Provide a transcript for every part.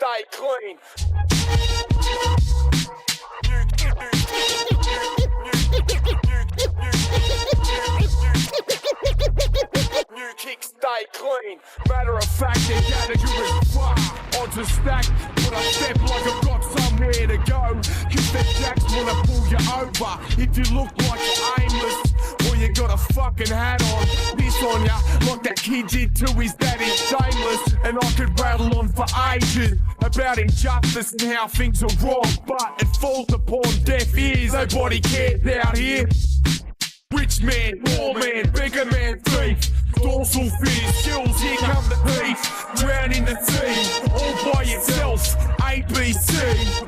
stay clean. New kicks stay clean. Matter of fact, their category fuck. Odds are stacked, but I step like I've got somewhere to go. Cause the jacks wanna pull you over. If you look like you're aimless, well you got a fucking hat on. Piss on ya, like that kid did to his daddy, shameless. And I could rattle on for ages about injustice and how things are wrong, but it falls upon deaf ears. Nobody cares out here. Rich man, poor man, beggar man, thief. Dorsal fin, skills, here come the thief. Drown in the sea, all by yourself. ABC,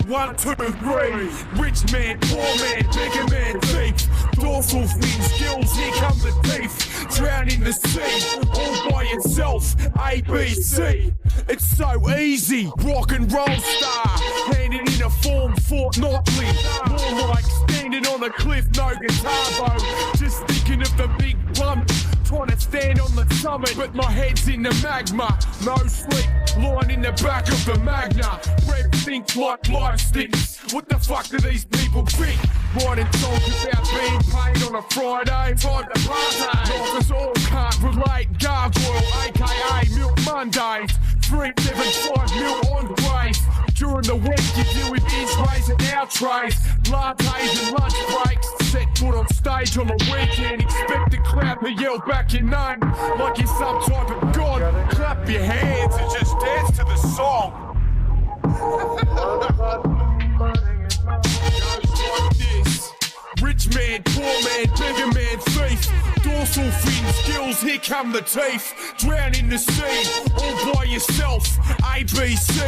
1, 2, 3. Rich man, poor man, beggar man, thief. Dorsal fin, skills, here come the thief. Drown in the sea, all by yourself. ABC, it's so easy. Rock and roll star, handing in a form fortnightly. More like standing on a cliff, no guitar bow. Just thinking of the big bump, trying to stand on the summit, but my head's in the magma. No sleep, lying in the back of the Magna. Breath thinks like life sticks. What the fuck do these people think? Writing songs about being paid on a Friday. Time to party. Knockers all can't relate. Gargoyle, aka Milk Mondays. 375 mil on grace. During the week you deal with in-trays and out-trays. Lattes and lunch breaks. Set foot on stage on the weekend. Expect the crowd to yell back your name like you're some type of god. Clap your hands and just dance to the song. Goes like this. Rich man, poor man, beggar man, thief. Dorsal fin, skills, here come the teeth. Drown in the sea, all by yourself. ABC,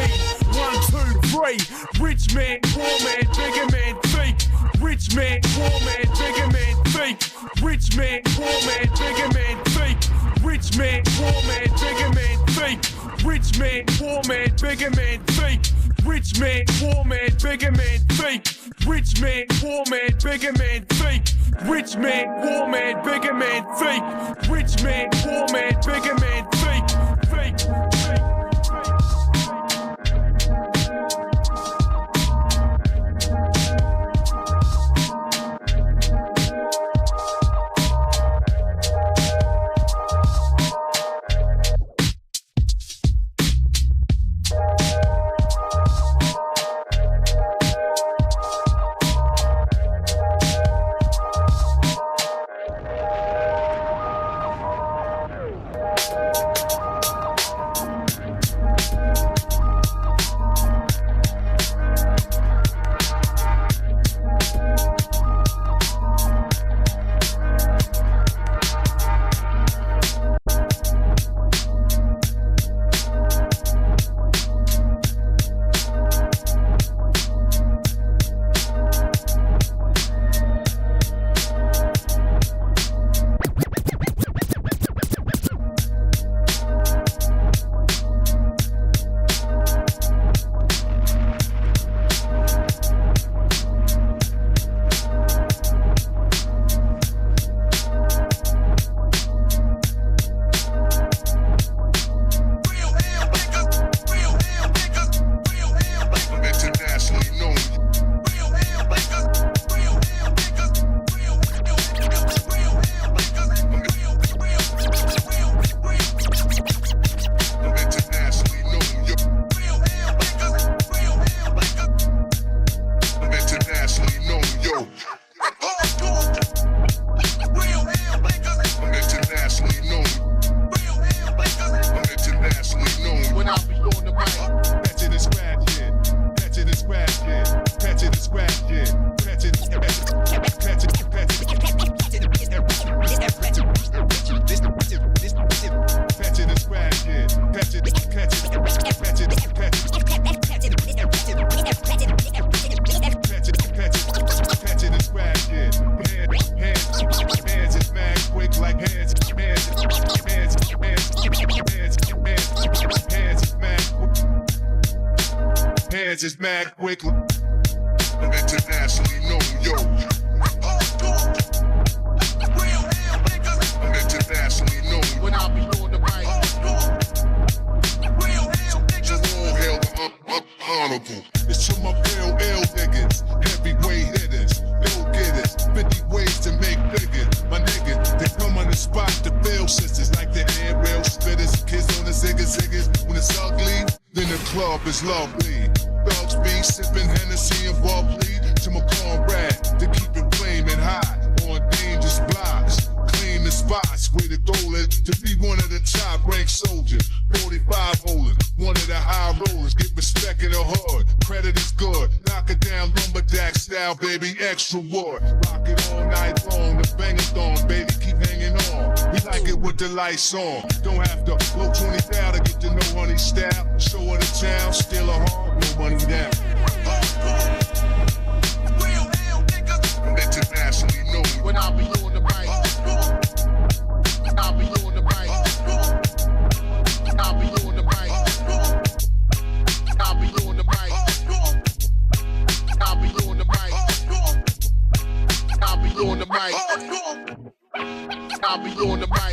1, 2, 3. Rich man, poor man, beggar man, thief. Rich man, poor man, beggar man, thief. Rich man, poor man, beggar man, thief. Rich man, poor man, beggar man, thief. Rich man, poor man, beggar man, thief. Rich man, poor man, beggar man, thief. Rich man, poor man, beggar man, thief. Rich man, poor man, beggar man, thief. Rich man, poor man, beggar man, thief. Thief. It's mad quick, internationally known, yo. I'm internationally known. When I be on the mic, just all hail the Chronicle. It's to my real ill niggas, heavyweight hitters, ill getters, 50 ways to make bigger. My niggas, they come on the spot to build sisters like the air spitters, kids on the ziggers. When it's ugly, then the club is lovely. Dogs be sipping Hennessy and bubbly to my comrade to keep it flaming high on dangerous blocks. Clean the spots, way to go it to be one of the top ranked soldiers. 45 holders, one of the high rollers. Get respect in the hood, credit is good. Knock it down lumberjack style, baby, extra wood. Rock it all night long, the bang-a-thon, baby, keep hanging on. We like it with the lights on. Don't have to blow 20,000 to get to know honey style. Show her the town, steal a home, no money down. Real ill niggas. Internationally known. When I be on the mic, I be on the mic, I be on the mic, I be on the mic, I be on the mic, I be on the mic, I be on the mic, on the mic.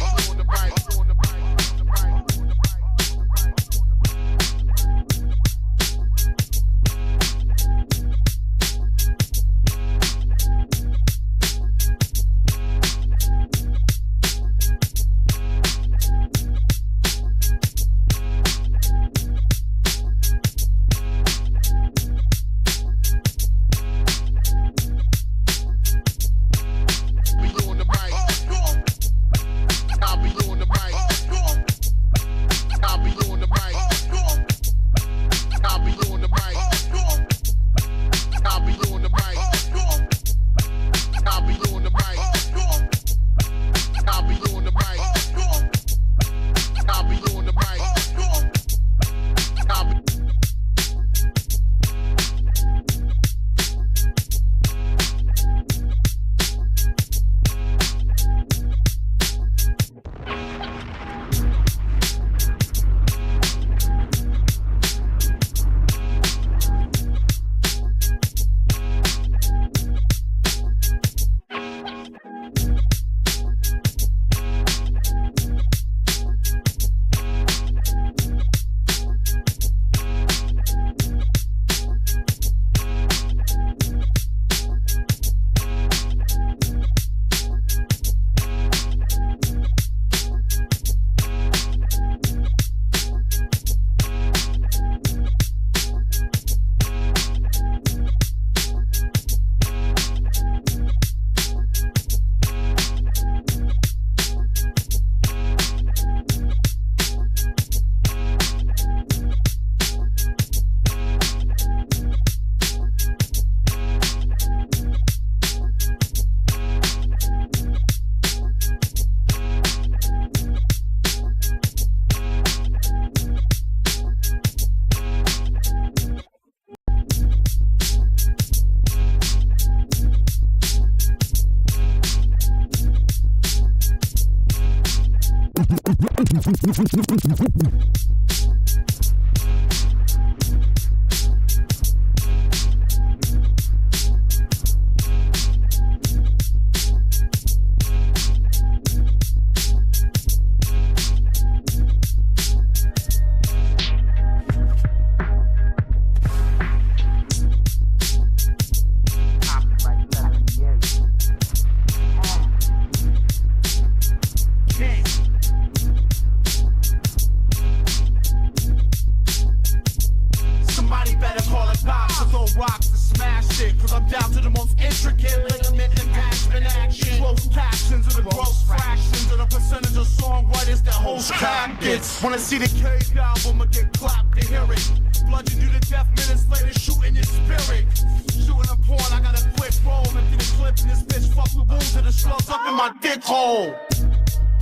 Wanna see the Cage album or get clapped to hear it. Bludgeon you to death minutes later, shooting your spirit. Shooting a porn, I got a quick roll. Empty the clip in this bitch, fuck the wounds to the slugs up in my dick hole.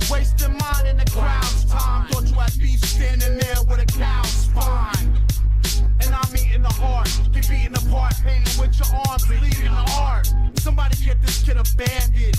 Wasting mine in the crowd's time. Thought you had beef standing there with a cow's spine. And I'm eating the heart, get beaten apart, painting with your arms, bleeding the heart. Somebody get this kid a bandit.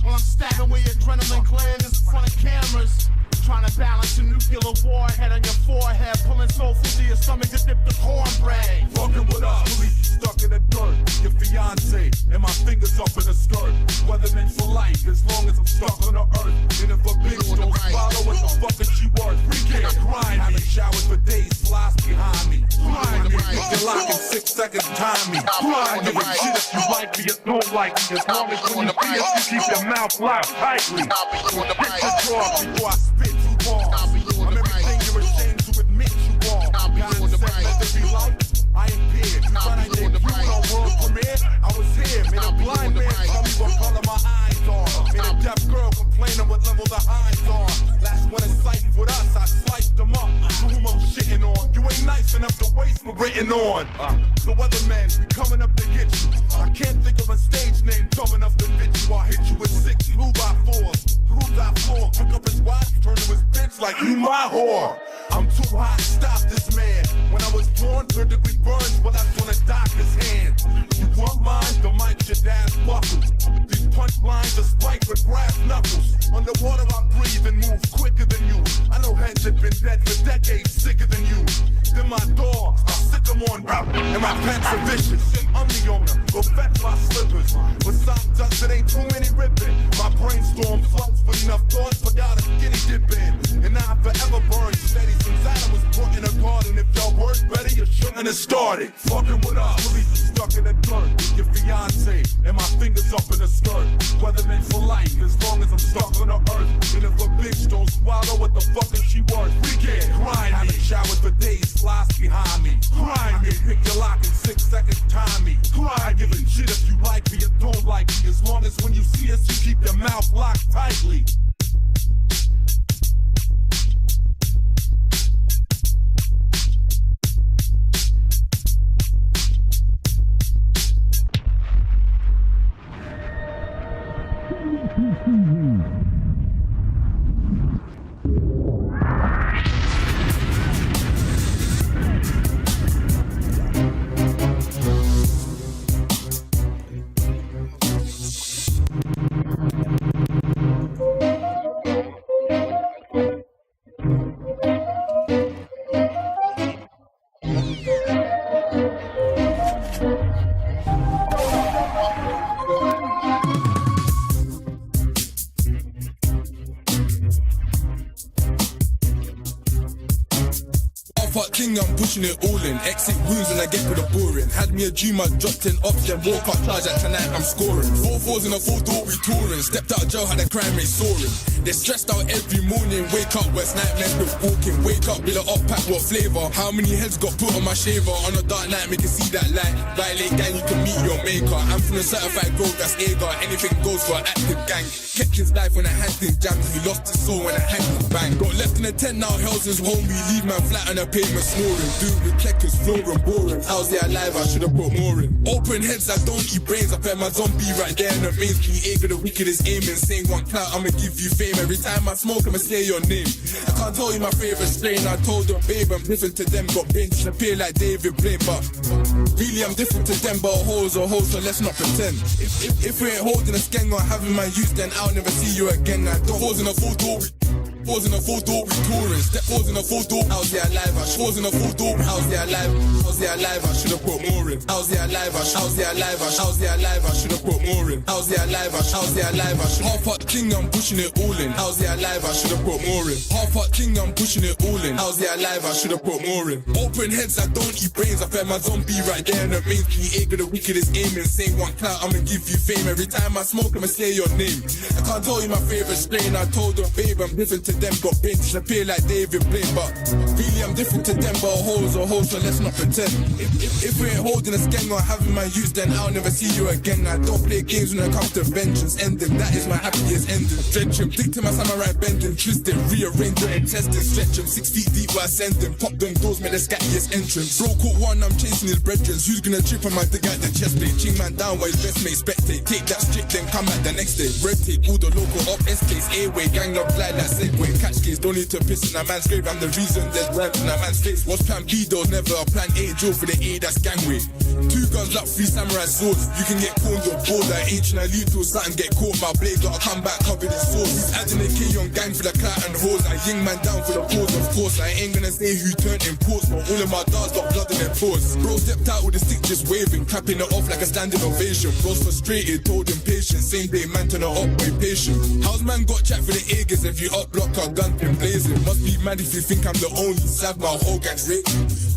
While I'm stabbing where your adrenaline gland is in front of cameras. Trying to balance a nuclear warhead on your forehead. Pulling soul food to your stomach to dip the cornbread. Fucking with us, stuck in the dirt. Your fiance and my fingers up in the skirt. Weatherman for life as long as I'm stuck on the earth. And if a bitch don't swallow, what the fuck is she worth? Freaking grind me. Showers for days, flies behind me. Grind me. your lock in 6 seconds, time me. I give a shit if you like me or don't like me. As long as when you see us, you keep your mouth locked tightly. Get the draw before I spit you balls. I'm everything you're ashamed to admit you are. God said let there be light. I appeared. When I debuted on world premiere, I was here. Made a blind man tell me what color my eyes are. Made a deaf girl complaining what level the highs are. Last one in sight with us, I sliced them up. To whom I'm shitting on. You ain't nice enough to waste my written on. The weatherman, we coming up to get you. I can't think of a stage name dumb enough to fit you. I hit you with 6 2x4s. Who's that for? Pick up his watch, turn to his bitch like you my whore. I'm too hot to stop this man. When I was born, 3rd degree burns, well that's on a doctor's hand. You want mine? The mic should ass buckles. These punchlines are spiked with brass knuckles. Underwater I breathe and move quicker than you. I know heads have been dead for decades, sicker than you. Then my door, I'll sick them on route. And my pants are vicious. I'm the owner, go fetch my slippers. With sock dust, it ain't too many ripping. My brainstorm floods with enough thoughts, forgot a skinny dip in. And now I forever burn steady since Adam was put in a garden. If y'all weren't ready, you shouldn't have started. Fucking with us, police are stuck in the dirt. Your fiance, and my fingers up in the skirt. Weatherman for life, as long as I'm stuck on the earth. And if a bitch don't swallow, what the fuck is she worth? We get grind. Haven't showered for days, flies behind me. Grind me, pick your lock in 6 seconds, time me. I give a shit if you like me or don't like me. As long as when you see us, you keep your mouth locked tightly. I'm pushing it all in. Exit wounds and I get with the boring. Had me a dream, I dropped 10 ups, then woke up, charge at tonight, I'm scoring. 4-4s in a 4-door, we touring. Stepped out of jail, had a crime rate soaring. They're stressed out every morning. Wake up, West nightmares with walking. Wake up, bill it up, pack what flavor. How many heads got put on my shaver? On a dark night, make you see that light. Violate gang, you can meet your maker. I'm from the certified growth, that's Agar. Anything goes for an active gang. Kept his life when I had his jams. He lost his soul when I had his bang. Got left in the tent, now hell's his home. We leave man flat on the pavement snoring. Dude with checkers, flooring, boring. How's they alive? I should've put more in. Open heads, I don't eat brains. I bet my zombie right there in the mains. Can you aim for the wickedest aiming? Saying one clout, I'ma give you fame. Every time I smoke, I'ma say your name. I can't tell you my favorite strain. I told them, babe, I'm different to them. Got bench, appear like David Blaine, but really I'm different to them. But hoes are hoes, so let's not pretend. If we ain't holding a skeng or having my use, then I'll never see you again. I don't pause in a full door. Pause in a full door, we touring. Step pause in a full door. How's they alive? I pause in a full door. How's they alive? How's they alive? I should've put more in. How's they alive? How's they alive? How's they alive? I should've put more in. How's they alive? How's they alive? I should half hot king, I'm pushing it all in. How's they alive? I should've put more in. Half hot king, I'm pushing it all in. How's they alive? I should've put more in. Open heads, I don't eat brains. I fed my zombie right there in the main. Can you aim for the wickedest aiming? Saying one clout, I'ma give you fame. Every time I smoke, I'ma say your name. I can't tell you my favorite strain. I told them, babe, I'm different to them. Got bench, appear like David Blaine, but really I'm different to them. But hoes are hoes, so let's not pretend. If we ain't holding a skeng or having my use, then I'll never see you again. I don't play games when it comes to vengeance ending. That is my happiest ending. Drench him, dick to my samurai bending, twist it, rearrange it and test it. Stretch him 6 feet deep where I send him. Pop them doors, made the scattiest entrance. Bro caught one, I'm chasing his brethren. Who's gonna trip on my dig at the chest plate? Ching man down while his best mate spectate. Take that straight, then come back the next day. Red tape, all the local up estates. A-way, gang up, glide that Segway. Catch case, don't need to piss in a man's grave. I'm the reason there's rhymes in a man's face. What's plan B though? Never a plan A. Drill for the A, that's gangway. 2 guns up, 3 samurai swords. You can get corned or bored. I ain't tryna leave till something get caught. My blade gotta come back covered in swords. Adding a K on gang for the clout and hoes. I ying man down for the cause, of course. I ain't gonna say who turned in ports, but all of my dogs got blood in their pores. Bro stepped out with a stick just waving, clapping it off like a standing ovation. Bro's frustrated, told him patient. Same day man turn it up, way patient. How's man got chat for the Aegis if you up block our gun pin blazing? Must be mad if you think I'm the only. Sab my whole gang's rate.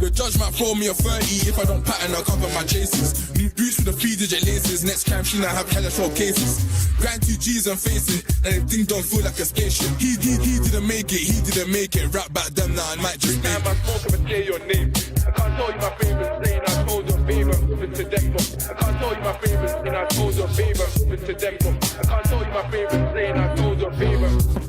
The judge might throw me a a 30 if I don't pattern, I'll cover my chases. New boots with the 3-digit laces. Next crime scene, I have hella showcases. Grind 2 G's and face it, and the thing don't feel like a spaceship. He didn't make it. Rap back them now, I might just make it. I'm smoking, but say your name. I can't tell you my favorite strain, I told your favorite moving to them. I can't tell you my favorite strain, I told your favorite moving to them. I can't tell you my favorite strain, I told your favorite.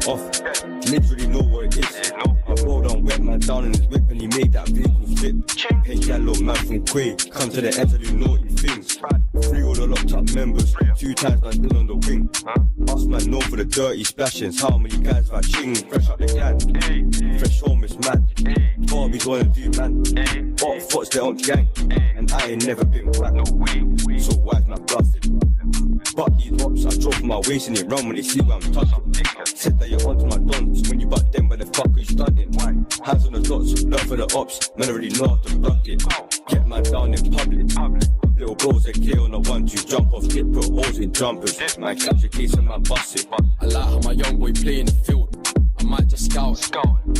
Off. Literally know what it is. I rolled on wet man down in his whip and he made that vehicle flip. Hey, that little man from Quay, come to the end to do naughty things. 3 all the locked up members, 2 times man still on the wing. Ask man known for the dirty splashings. How many guys have I ching? Fresh up the gang, fresh home is mad. Barbies wanna do man, hot thoughts they on gang. And I ain't never been whacked, so why's my bluffing? But these ops, I drove my waist and it run when they see what I'm touching. Said that you're onto my dons, when you butt them, where the fuck are you stunting? Hands on the dots, love for the ops, man already know how to block it. Get man down in public. Little bros, they clear on the 1-2, jump off, get put holes in jumpers. Man, catch a case and man bust it. I like how my young boy play in the field. I might just scout.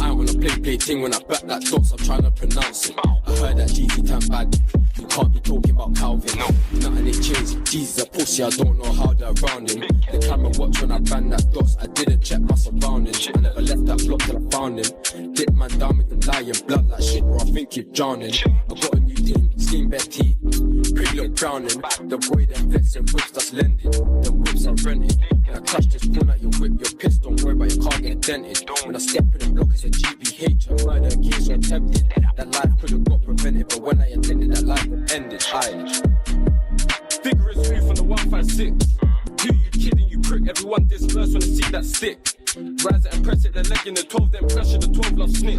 I ain't wanna play ting when I back that dots, I'm trying to pronounce it. I heard that GZ time bad. You can't be talking about Calvin. Nothing it changed. Jesus a pussy, I don't know how they're around him. The camera watch when I ran that dots. I didn't check my surroundings. I never left that block till I found him. Dip man down, make him lie in blood like shit, bro. I think you're drowning. I got a new team, steam bed tea. Pretty look drowning. The boy that flexing whips that's lending. The whips are rented. When I crash this phone at your whip, you're pissed. Don't worry about your car getting dented. When I step in the block, it's a GBH. A murder case, you're tempted. That life could've got prevented, but when I attended, that life ended. Figure is smooth from the 156. Who you kidding, you prick? Everyone disperse when they see that stick. Rise it and press it, the leg in the 12, then pressure the 12 love snitch.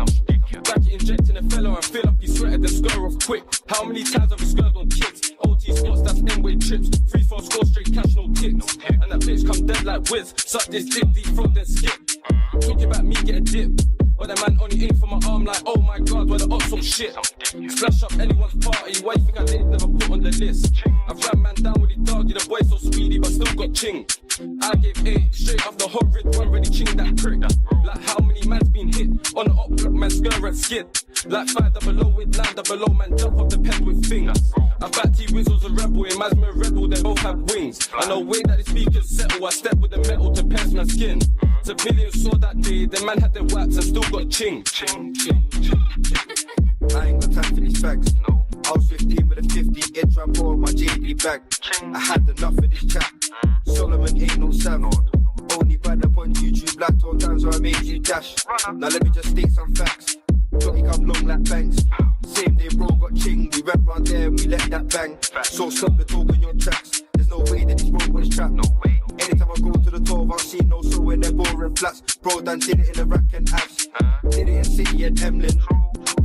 Back it, injecting a fellow and fill up his sweater, then stir off quick. How many times have we swerved on kids? OT spots, that's N-way trips. 3-4 score straight cash, no ticks. And that bitch come dead like whiz. Suck this dick, deep throat, then skip. Talking about me, get a dip. But the man only aimed for my arm like, oh my god, where the ops so shit. Splash up anyone's party, why you think I didn't never put on the list? I've ran man down with the doggy, the boy so speedy but still got ching. I gave 8, straight off the horrid one, ready ching that prick. Like how many man's been hit, on the up block man scur and skid. Like 5-0 with 9-0 man jump off the pen with fingers. I bet T-Wiz was a rebel, in man's a rebel, they both have wings. I know way that the speakers settle, I step with the metal to pens my skin. Civilians saw that day, the man had their wipes and still got ching. I ain't got time for these facts. I was 15 with a 50 inch rambo on my JD bag. I had enough of this chat. Solomon ain't no Sam. Only bad up on YouTube, black all times where I made you dash. Now let me just state some facts. Johnny come long like banks. Same day bro got ching. We went round there and we let that bang. So stop the talk on your tracks. There's no way that this bro was trapped. Anytime I go to the 12, I'll see no soul in their boring flats. Bro done did it in the rack and abs. Did it in City and Emlyn.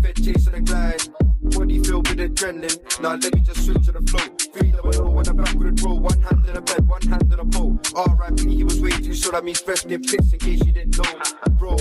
Fed chasing a glide. Body filled with adrenaline. Now let me just switch to the flow. 300 when I'm back with a bro. One hand in the bed, one hand in the pole. R.I.P. he was way too short. That means fresh in pics in case you didn't know. Bro,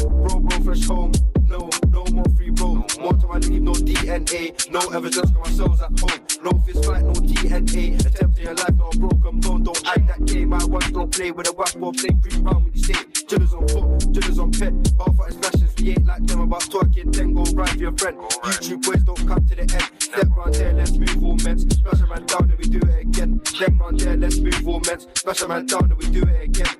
fresh home. No more free bro. More time I leave, no DNA. No evidence got ourselves at home. No fist fight, no DNA. Attempting your life, not a broken bone. Don't act that game. I once don't play with a whack ball. Play 3 pound with the state. Jillers on foot, jillers on pet. Half at his fashions, we ain't like them about talking. Then go right for your friend. YouTube boys don't come to the end. Step round there, let's move all men. Smash a man down and we do it again. Step round there, let's move all men. Smash a man down and we do it again.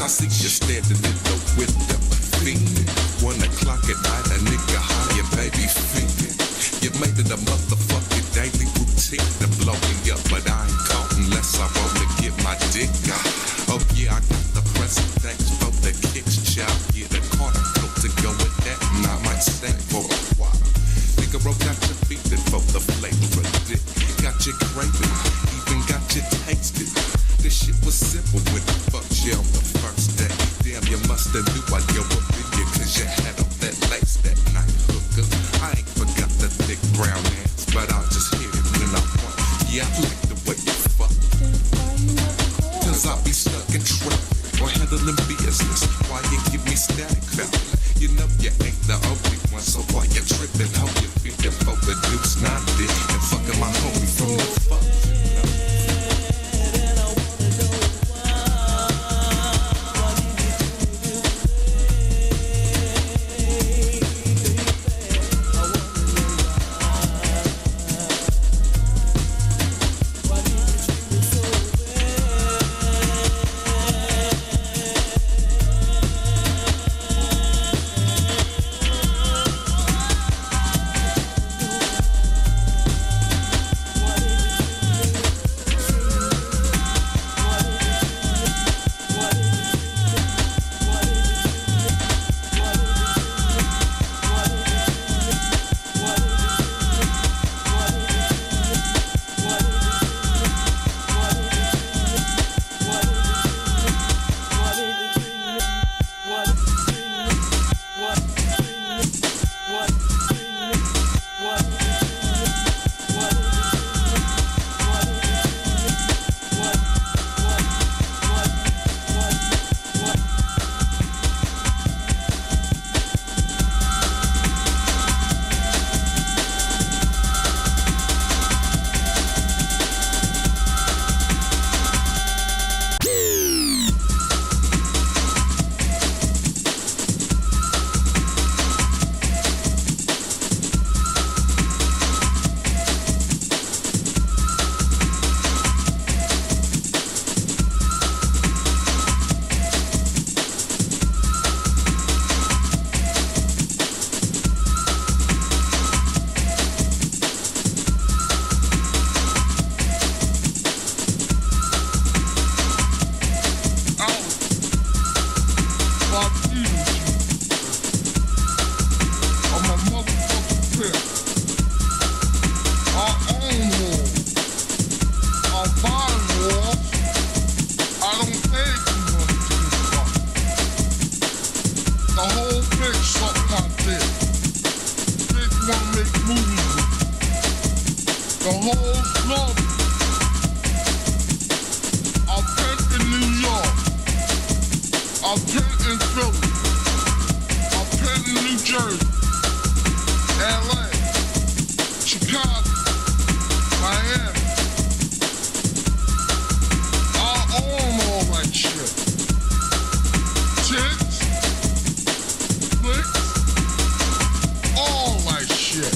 I see you standing in the window, fiending. 1 o'clock at night, a nigga high, baby fiending. You made it a motherfucking daily routine to blow me up, but I ain't caught unless I roll to get my dick out. Oh yeah, I got the present, thanks for the kicks, child. Yeah, the corner coat to go with that, and I might stay for a while. Nigga broke out your feet for the flavor of dick. Got you craving, even got you tasted. This shit was simple when I fucked you on the first day. Damn, you musta knew I'd go up in you, cause you had up that lace that night, hooker. I ain't forgot the thick brown ass, but I'll just hit it when I want. Yeah, I like the way you fuck. Cause I'll be stuck in traffic or handling business while you give me static value. You know you ain't the only one, so why you tripping? How you feeling for the deuce, not dick, and fucking my homie from the fuck. wanna make movies with. The whole slum. I'll tent in New York. I'll tent in Philly. I'll tent in New Jersey. LA. Chicago. Miami. I'll own all that shit. Tits. Flicks. All that shit.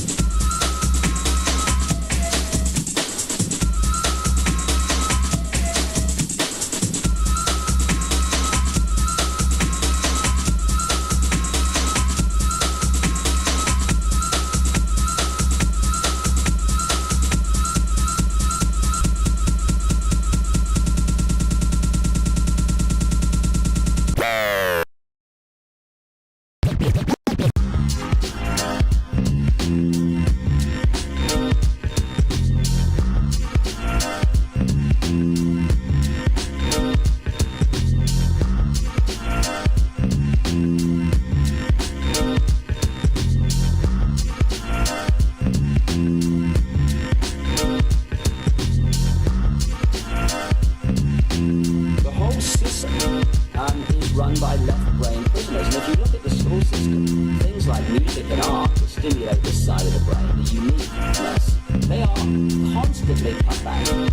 The whole system is run by left-brain prisoners. And if you look at the school system, things like music and art that stimulate this side of the brain, the uniqueness, they are constantly cut back in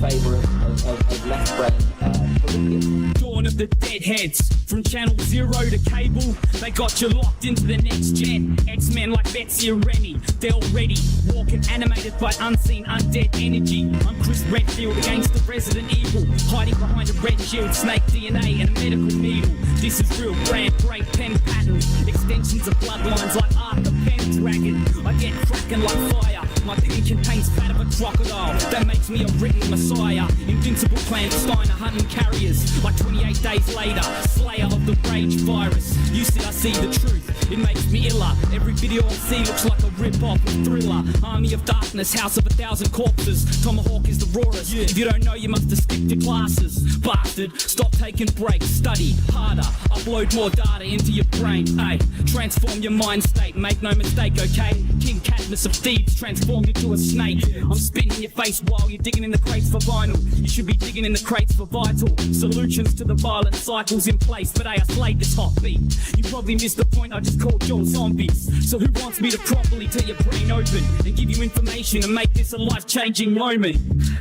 favour of left-brain curriculum. Dawn of the Deadheads, from Channel 0 to cable, they got you locked into the next gen. X-Men like Betsy and Remy, they're already walking animated by unseen undead energy. I'm Chris Redfield against the Resident Evil, hiding behind a red shield, snake DNA and a medical needle. This is real brand, great pen patterns, extensions of bloodlines like Ark of Pendragon. I get cracking like fire, my pen contains fat of a crocodile. That makes me a written messiah, invincible clandestine, hunting carriers. Like 28 days later, slayer of the rage virus. You see, I see the truth, it makes me iller. Every video I see looks like a rip-off of Thriller. Army of Darkness, House of 1,000 Corpses. Tomahawk is the rawest. If you don't know, you must have skipped your classes. Bastard, stop taking breaks, study harder, upload more data into your brain. Hey, transform your mind state, make no mistake, okay? King Cadmus of Thebes transformed into a snake. I'm spitting in your face while you're digging in the crates for vinyl. You should be digging in the crates for vital solutions to the violent cycles in place, but I slayed this hot beat. You probably missed the point, I just called your zombies. So who wants me to properly tear your brain open and give you information and make this a life-changing moment?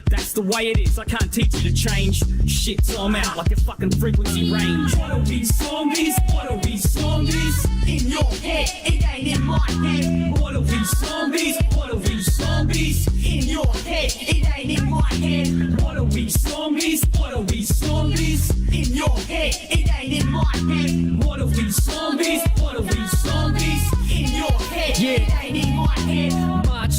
That's the way it is, I can't teach you to change. Shit, so I'm out like a fucking frequency range. What are we zombies? What are we zombies? In your head, it ain't in my head. What are we zombies? What are we zombies? In your head, it ain't in my head. What are we zombies? What are we zombies? In your head, it ain't in my head. What are we zombies? What are we zombies? In your head, it ain't in my head.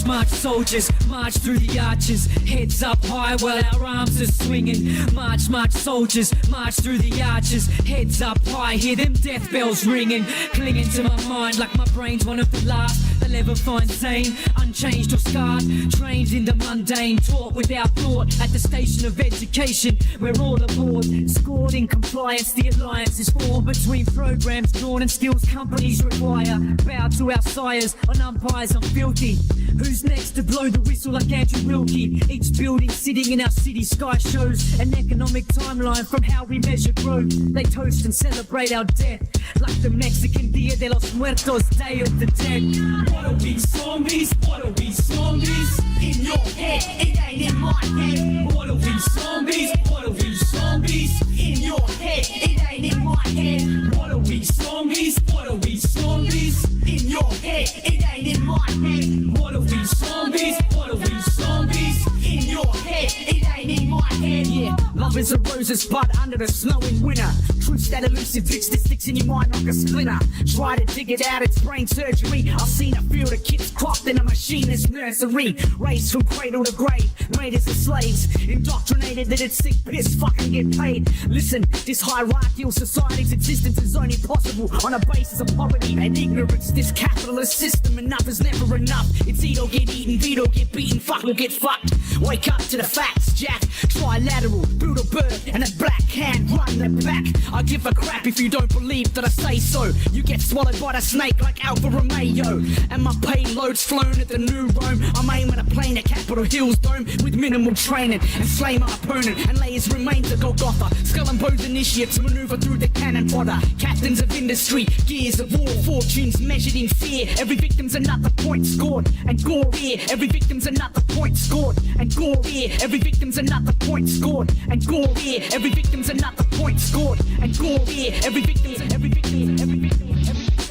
March soldiers, march through the arches, heads up high while our arms are swinging. March soldiers, march through the arches, heads up high, hear them death bells ringing. Clinging to my mind like my brain's one of the last they'll ever find sane. Unchanged or scarred, trained in the mundane, taught without thought at the station of education. We're all aboard, scored in compliance. The alliance is formed between programs drawn and skills companies require. Bow to our sires, on umpires I'm filthy. Who's next to blow the whistle like Andrew Wilkie? Each building sitting in our city sky shows an economic timeline from how we measure growth. They toast and celebrate our death like the Mexican Dia de los Muertos, Day of the Dead. What are we zombies? What are we zombies? In your head, it ain't in my head. What are we zombies? What are we zombies? In your head, it ain't in my head. What are we zombies? What are we zombies? In your head, it ain't in my head. What are we zombies? What are we zombies? In your head, it ain't in my head. Yeah, love is a rose's bud under the snow in winter. Truths that elusive fix that sticks in your mind like a splinter. Try to dig it out, it's brain surgery. I've seen a field of kids cropped in a machinist nursery. Raised from cradle to grave, made as the slaves. Indoctrinated that it's sick piss, fucking get paid. Listen, this hierarchical society's existence is only possible on a basis of poverty and ignorance. This capitalist system, enough is never enough. It's eat or get eaten, beat or get beaten, fuck or get fucked. Wake up to the facts, Jack. Trilateral, brutal bird, and a black hand run the back. I give a crap if you don't believe that I say so. You get swallowed by the snake like Alpha Romeo. And my payload's flown at the new Rome. I'm aiming a plane at Capitol Hill's dome with minimal training and slay my opponent and lay his remains at Golgotha. Skull and bones initiates maneuver through the cannon fodder. Captains of industry, gears of war, fortunes measured in fear. Every victim's another point scored and gore here. Every victim's another point scored and gore here. Every victim's another point scored and gore here. Every victim's another point scored and gore here. Every victim's every victim, every victim, every victim.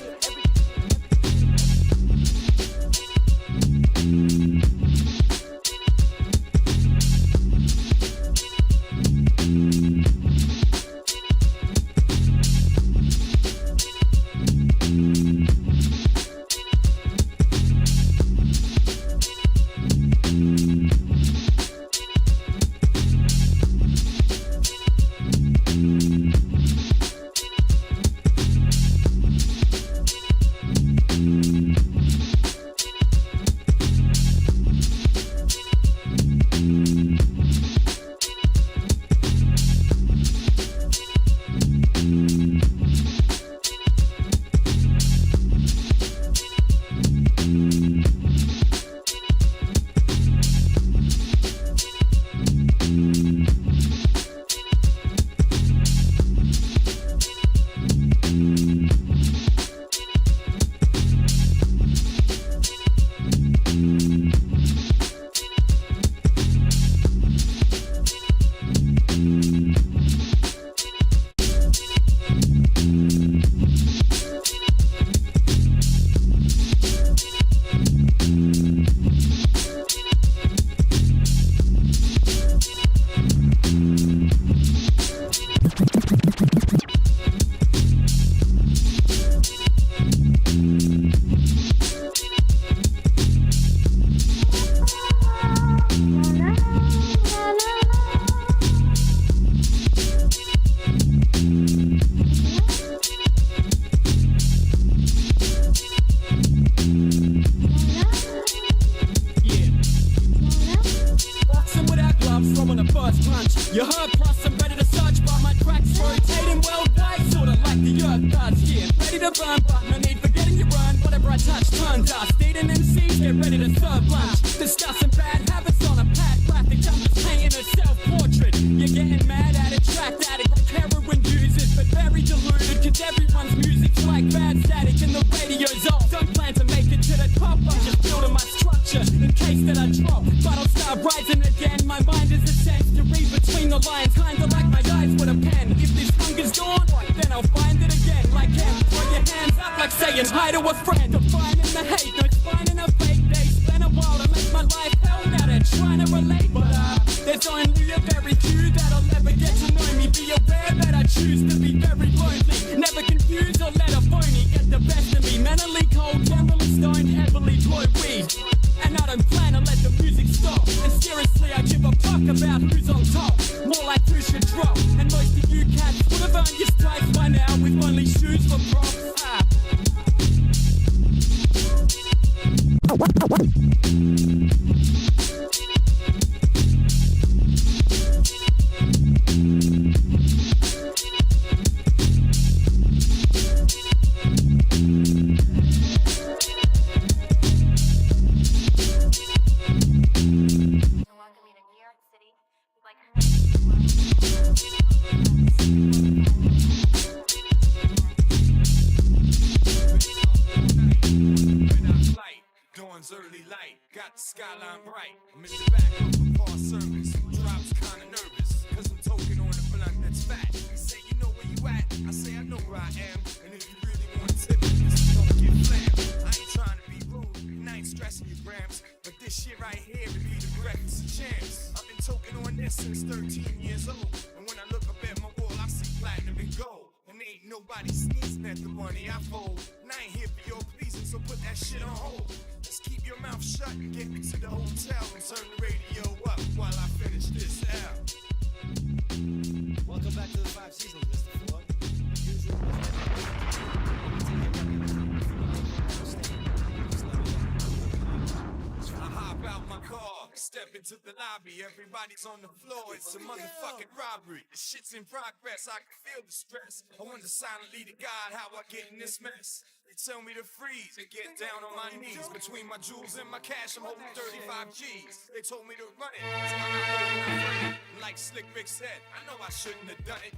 step into the lobby, everybody's on the floor. It's a motherfucking robbery. The shit's in progress, I can feel the stress. I wonder silently to God how I get in this mess. They tell me to freeze and get down on my knees. Between my jewels and my cash, I'm holding 35 G's. They told me to run it, so I'm not holding it. Like Slick Rick said, I know I shouldn't have done it.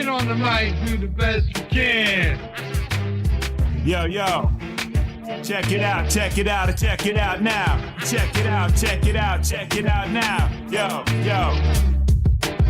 On the mic, do the best you can. Yo, check it out, check it out, check it out now. Check it out, check it out, check it out now. Yo.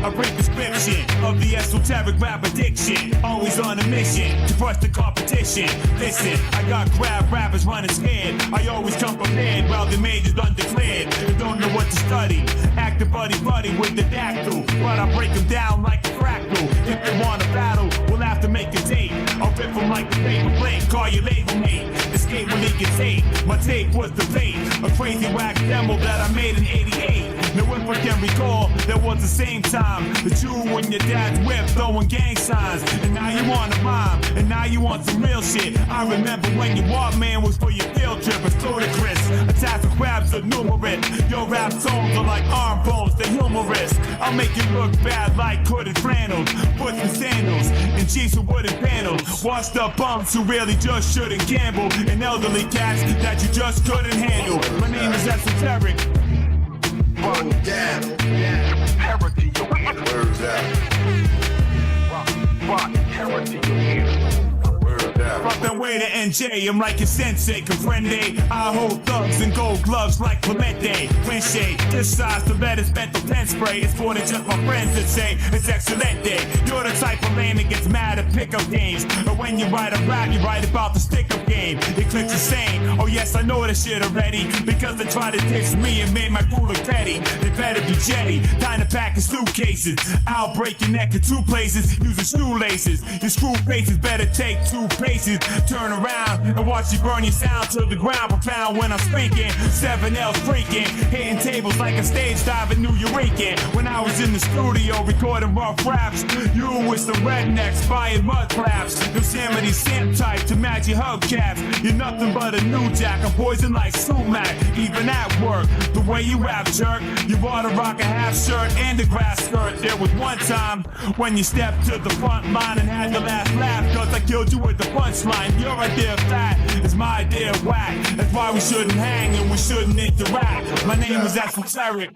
A brief description of the esoteric rap addiction. Always on a mission to crush the competition. Listen, I got crab rappers running scared. I always come prepared while the major's undeclared. They don't know what to study. Act a buddy with the dactyl, but I break them down like a fractal. If they want to battle, we'll have to make a date. I'll rip them like a paper plate. Call your label mate. Escape when they get tape. My tape was the bait. A crazy whack demo that I made in '88. Now if I can recall, that was the same time that you and your dad's whip throwing gang signs. And now you want a rhyme, and now you want some real shit. I remember when your Walkman was for your field trip. It's ludicrous. Attacks with crabs are numerous. Your rap songs are like arm bones, they're humorous. I'll make you look bad like hooded flannels. Put some sandals and Jeeps with wooden panels. Washed up bums who really just shouldn't gamble. And elderly cats that you just couldn't handle. My name is Esoteric. One down. Terror to your ears. Where's that? Rock, terror to your ears. From the way to NJ, I'm like a sensei, comprende. I hold thugs and gold gloves like Clemente. Quinche, this size to let us mental pen spray. It's more than just my friends that say it's excellent day. You're the type of man that gets mad at pickup games. But when you write a rap, you write about the stick-up game. It clicks the same. Oh yes, I know this shit already. Because they tried to diss me and made my crew look petty. They better be jetty. Time to pack in suitcases. I'll break your neck in two places using shoelaces. Your screw faces better take 2 paces. Turn around and watch you burn your sound to the ground per pound when I'm speaking. 7L's freaking, hitting tables like a stage dive in New Eureka. When I was in the studio recording rough raps, you with some rednecks buying mud claps. Yosemite Sam type to match your hubcaps. You're nothing but a new jack. I'm poison like sumac, even at work. The way you rap, jerk, you ought to rock a half shirt and a grass skirt. There was one time when you stepped to the front line and had the last laugh, cause I killed you with the punchline. Your idea of fat is my idea of whack. That's why we shouldn't hang and we shouldn't interact. My name is Esoteric.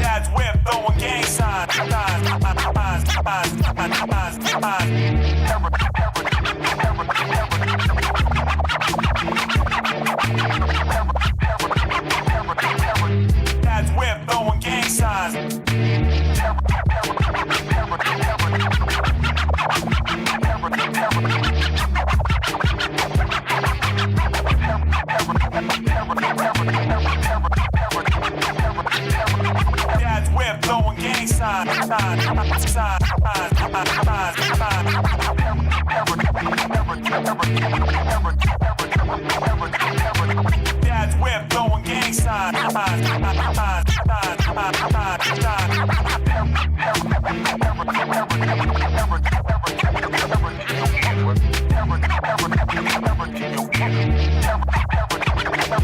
Dad's whip throwing gang signs. Dad's whip throwing gang signs. Dad's whip throwing gang signs. Dad's whip throwing gang signs.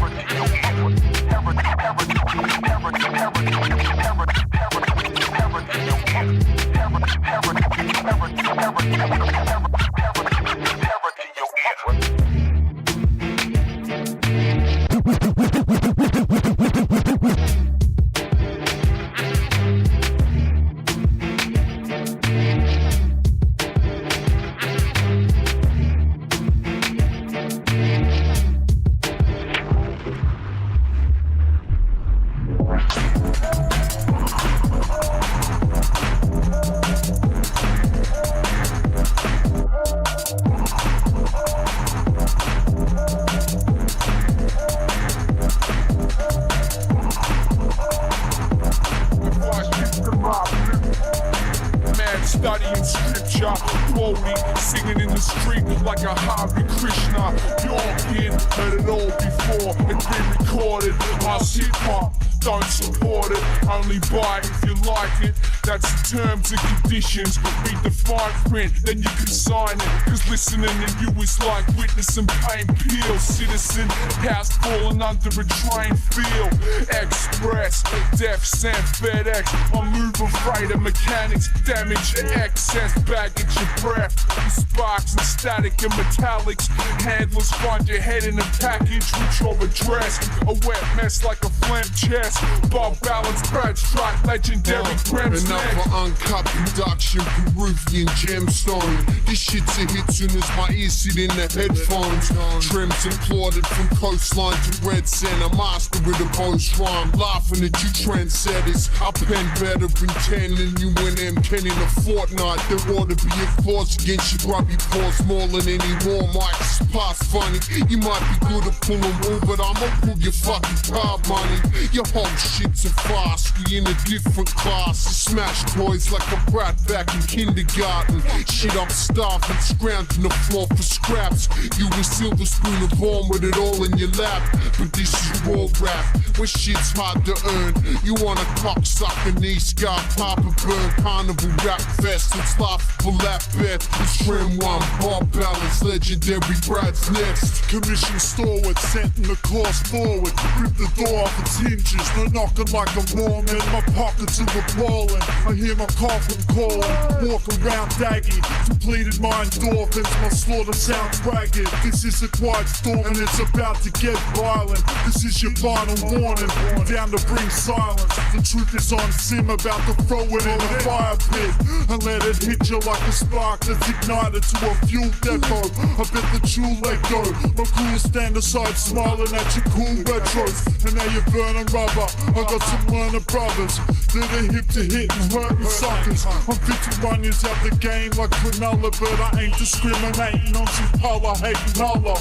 oldie, singing in the street like a Hare Krishna. Yorkin, heard it all before, it's been recorded. Us hip hop, don't support it, only buy it if you like it. That's the terms and conditions. Read the fine print, then you can sign it. Cause listening to you is like witnessing pain peel. Citizen house falling under a train field. Express, Def Sam, FedEx. I'm moving freighter mechanics, damage excess, baggage your breath. Sparks and static and metallics. Handlers find your head in a package which you'll address. A wet mess like a phlegm chest. Bob Balance, Brad Strike, legendary Grams. Enough for uncut production, Peruvian gemstone. This shit's a hit soon as my ears sit in the headphones. Trims applauded from coastline to red sand. A master with a Bose rhyme, laughing at you trendsetters. I pen better in 10 than you and them can in a fortnight. There ought to be a clause against your grubby paws more than any war mics. Past funny, you might be good at pulling wool, but I'ma pull your fucking car money. Your whole shit's a farce, we in a different class. You smash toys like a brat back in kindergarten. Shit, I'm starving, scrounging the floor for scraps. You a silver spoon of born with it all in your lap. But this is raw rap, where shit's hard to earn. You want a cocksucker, knee scar, Papa Burn, Carnival Rap Fest. It's laughable at best. It's Trim 1, Bob Balance, legendary Brad's next. Commission stalwart, setting the course forward. Rip the door off its hinges, no knocking like a Mormon. My pockets are appalling, I hear my coffin calling. Walk around daggy, depleted my endorphins. My slaughter sounds ragged. This is a quiet storm and it's about to get violent. This is your final warning, down to bring silence. The truth is on sim, about to throw it in a fire pit and let it hit you like a spark that's ignited to a fuel depot. I bet that you'll let go. My crew stand aside smiling at your cool retros. And now you're burning rubber. I got some learner brothers that are hip to hit and hurting suckers. I'm fit to run you out the game like granola, but I ain't discriminating on some color, hating holler.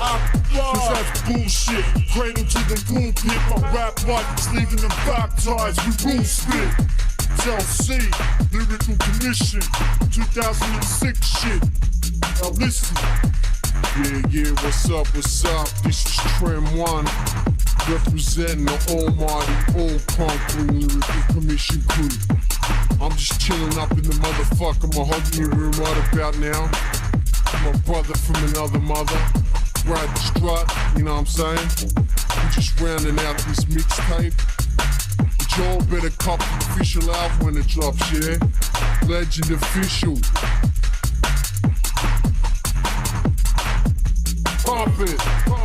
Cause that's bullshit. Cradle to the pulpit. My rap life is leaving them baptized with rule spit. Tell C, Lyrical Commission, 2006 shit. Now listen. Yeah, what's up, what's up? This is Trim 1, representing the almighty, all-conquering Lyrical Commission crew. I'm just chilling up in the motherfucker, my hugging room right about now. My brother from another mother, Brad Strut, you know what I'm saying? I'm just rounding out this mixtape. But y'all better cop the official album when it drops, yeah? Legend Official. Pop it.